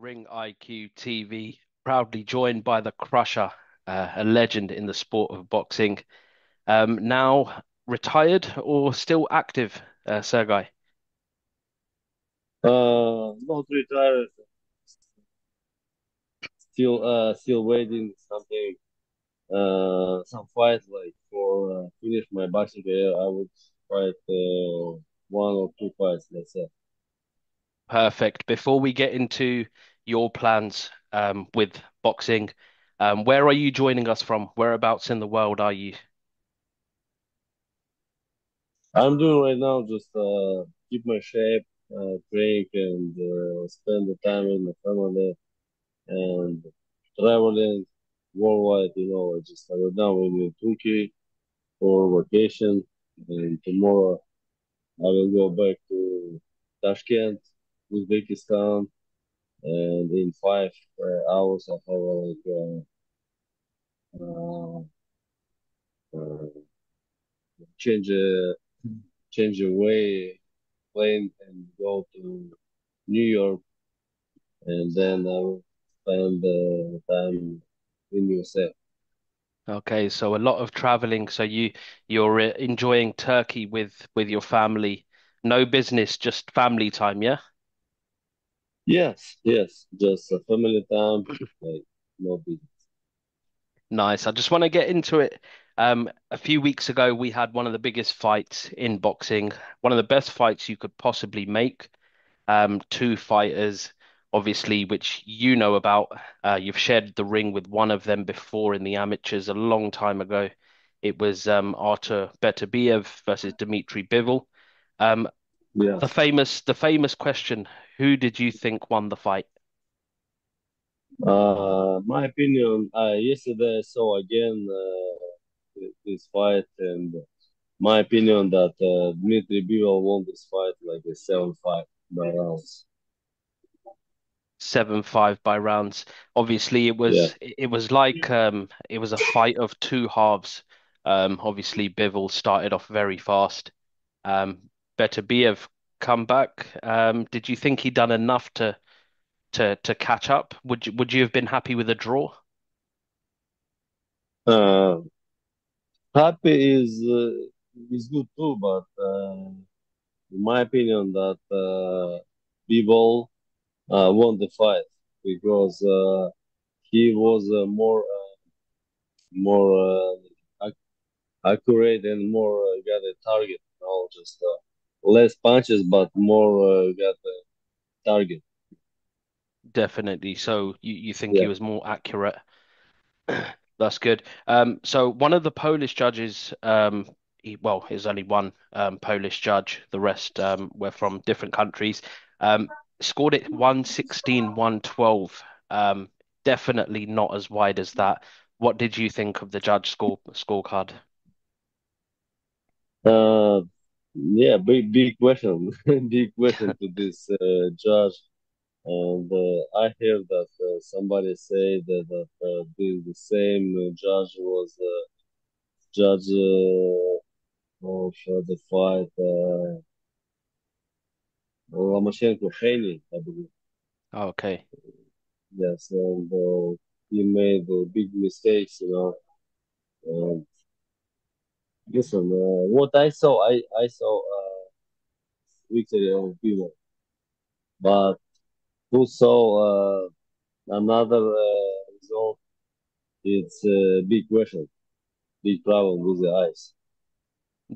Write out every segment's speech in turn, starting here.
Ring IQ TV, proudly joined by the Crusher, a legend in the sport of boxing. Now retired or still active, Sergey? Not retired. Still waiting something. Some fight like for finish my boxing career. I would fight one or two fights. Let's say. Perfect. Before we get into your plans with boxing, where are you joining us from? Whereabouts in the world are you? I'm doing right now just keep my shape, drink, and spend the time with my family and traveling worldwide. I just right now I'm in Turkey for vacation, and tomorrow I will go back to Tashkent, Uzbekistan, and in 5 hours I have uh, uh, change a change away plane and go to New York, and then I will spend time in USA. Okay, so a lot of traveling. So you're enjoying Turkey with your family. No business, just family time, yeah? Yes, yes, just a family time, like no business. Nice. I just want to get into it. A few weeks ago, we had one of the biggest fights in boxing, one of the best fights you could possibly make. Two fighters, obviously, which you know about. You've shared the ring with one of them before in the amateurs a long time ago. It was Artur Beterbiev versus Dmitry Bivol. Um, the Yes. famous, the famous question: Who did you think won the fight? My opinion, yesterday I saw again this fight, and my opinion that Dmitry Bivol won this fight like a 7-5 by rounds. 7-5 by rounds. Obviously, it Yeah. was it was like it was a fight of two halves. Obviously, Bivol started off very fast. Beterbiev come back. Did you think he done enough to catch up? Would you have been happy with a draw? Uh, Happy is good too, but in my opinion that Bivol won the fight because he was more accurate and more got a target. Just less punches, but more got a target. Definitely. So you think he Yeah. was more accurate? That's good. So one of the Polish judges, well, there's only one Polish judge. The rest were from different countries. Um, Scored it 116, 112. Definitely not as wide as that. What did you think of the judge scorecard? Uh, yeah, big question, big question to this judge. And I hear that somebody say that the same judge was judge of the fight Lomachenko Haney, I believe. Okay, Yes, and he made big mistakes, And listen, what I saw victory of Bivol, but who saw another result? It's a big question, big problem with the eyes.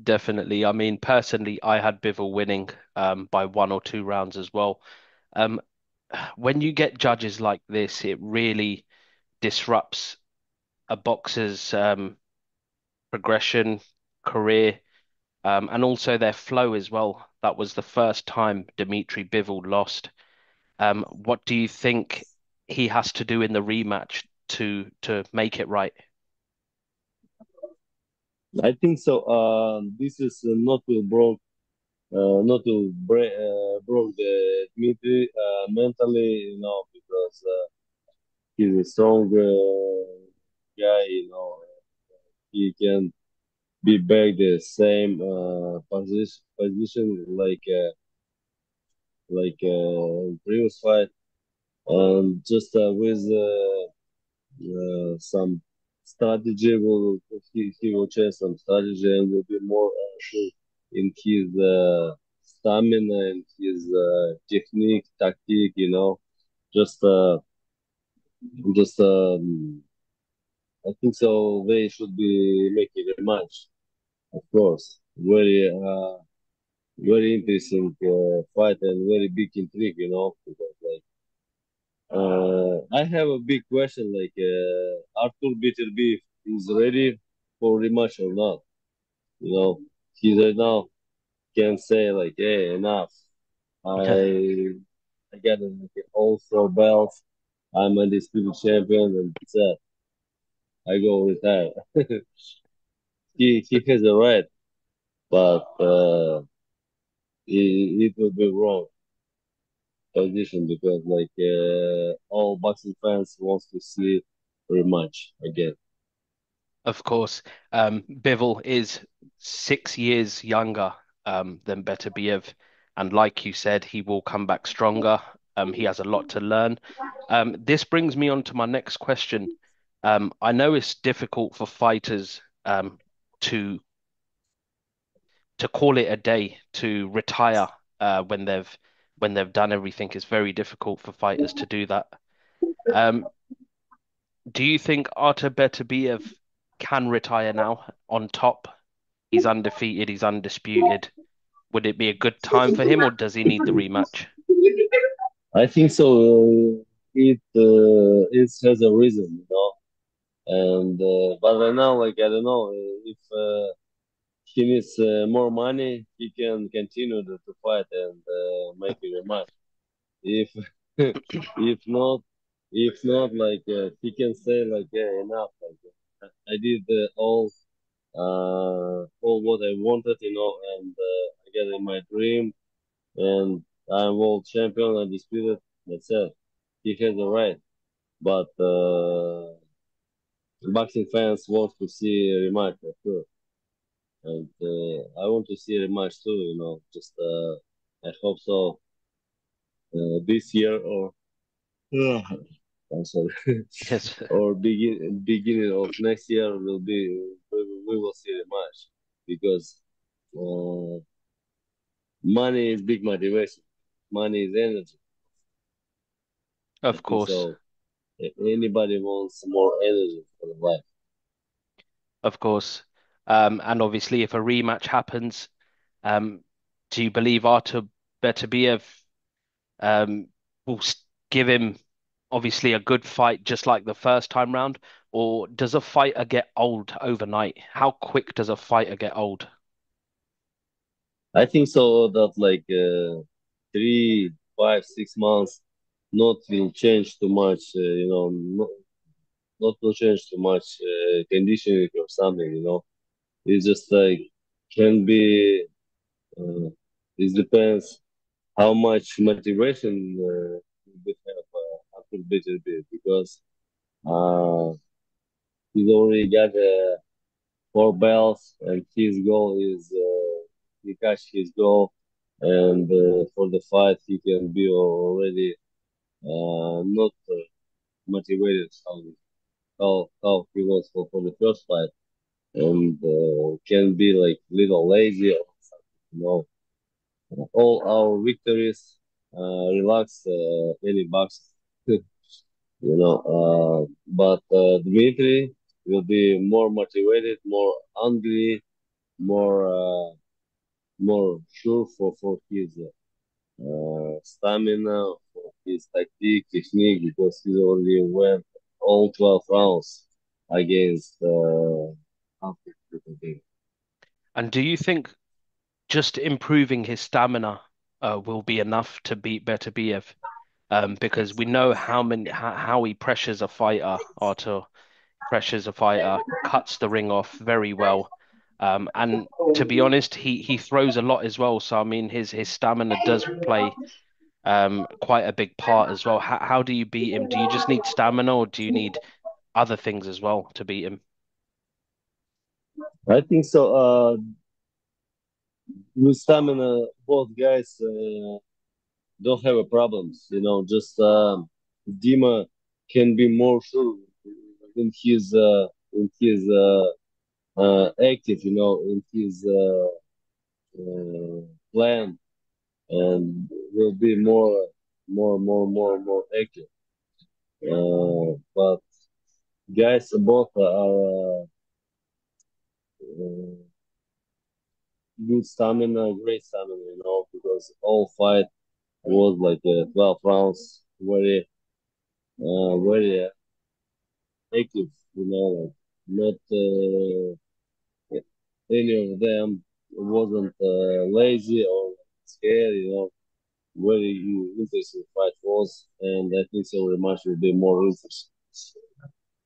definitely. I mean, personally, I had Bivol winning by one or two rounds as well. Um, when you get judges like this, it really disrupts a boxer's progression, career, and also their flow as well. That was the first time Dmitry Bivol lost. What do you think he has to do in the rematch to make it right? I think so. This is not to break broke the Dmitry mentally, because he's a strong guy. He can be back the same position like previous fight. and just with some strategy will he will change some strategy and will be more sure in his stamina and his technique, tactic. Just just I think so. They should be making a match, of course. Very interesting fight and very big intrigue. Because like I have a big question. Like Arthur Beterbiev is ready for rematch or not? He right now can say like, "Hey, enough. I got like, all four belts. I'm undisputed champion, and that's it. I go retire." He has a right, but it will be wrong position because like all boxing fans wants to see rematch again. Of course, Bivol is 6 years younger than Beterbiev, and like you said, he will come back stronger. He has a lot to learn. This brings me on to my next question. I know it's difficult for fighters to call it a day, to retire when they've done everything. It's very difficult for fighters to do that. Um, do you think Artur Beterbiev can retire now on top? He's undefeated, he's undisputed. Would it be a good time for him, or does he need the rematch? I think so. It has a reason, and but right now, like I don't know if he needs more money, he can continue to fight and make a rematch. If if not, if not, like he can say like, yeah, enough. Like I did all what I wanted, and I get in my dream, and I'm world champion and disputed. That's it. He has the right, but boxing fans want to see a rematch, for sure, and I want to see a rematch too. Just I hope so this year or I'm sorry, Yes, or beginning of next year will be we will see the match because uh, money is big motivation. Money is energy. I of think course, so. Anybody wants more energy for their life. of course. And obviously, if a rematch happens, um, do you believe Artur Beterbiev um, will give him obviously a good fight just like the first time round, or does a fighter get old overnight? How quick does a fighter get old? I think so that like 3, 5, 6 months not will change too much. Not will change too much conditioning or something. It's just like can be. Uh, it depends how much motivation we have after better bit because uh, he's already got four belts and his goal is he catch his goal and for the fight he can be already not motivated how he was for the first fight and can be like little lazy or something. All our victories relax any box. But Dmitry will be more motivated, more hungry, more sure for his stamina, for his tactic, technique, because he already went all 12 rounds against Alfred Beterbiev. And do you think just improving his stamina will be enough to beat Beterbiev? Because we know how he pressures a fighter, Artur pressures a fighter, cuts the ring off very well. And to be honest, he throws a lot as well. So I mean, his stamina does play quite a big part as well. How do you beat him? Do you just need stamina, or do you need other things as well to beat him? I think so. With stamina, both guys don't have a problems. Just Dima can be more sure in his active, in his plan, and will be more active. But guys, both are good stamina, great stamina, because all fight was like 12 rounds, very active, like not any of them wasn't lazy or scared, very interesting fight was, and I think so very much will be more interesting.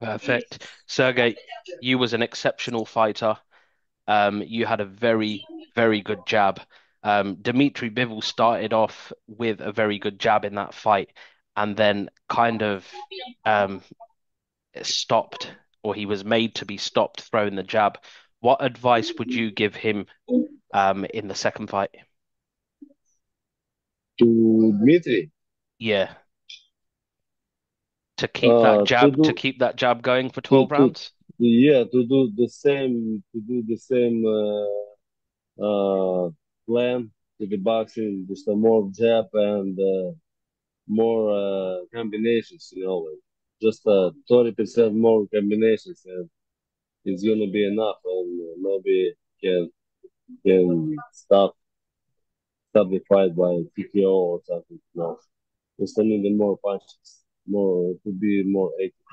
Perfect. Sergey, you was an exceptional fighter. You had a very, very good jab. Dmitry Bivol started off with a very good jab in that fight and then kind of um, stopped, or he was made to be stopped throwing the jab. What advice would you give him in the second fight? To Dmitry, Yeah, to do to keep that jab going for to 12 to rounds? yeah, to do the same plan to the boxing, just a more jab and more combinations, like just 30% more combinations, and it's gonna be enough, and maybe can stop the fight by TKO or something. No, just need the more punches, more to be more active.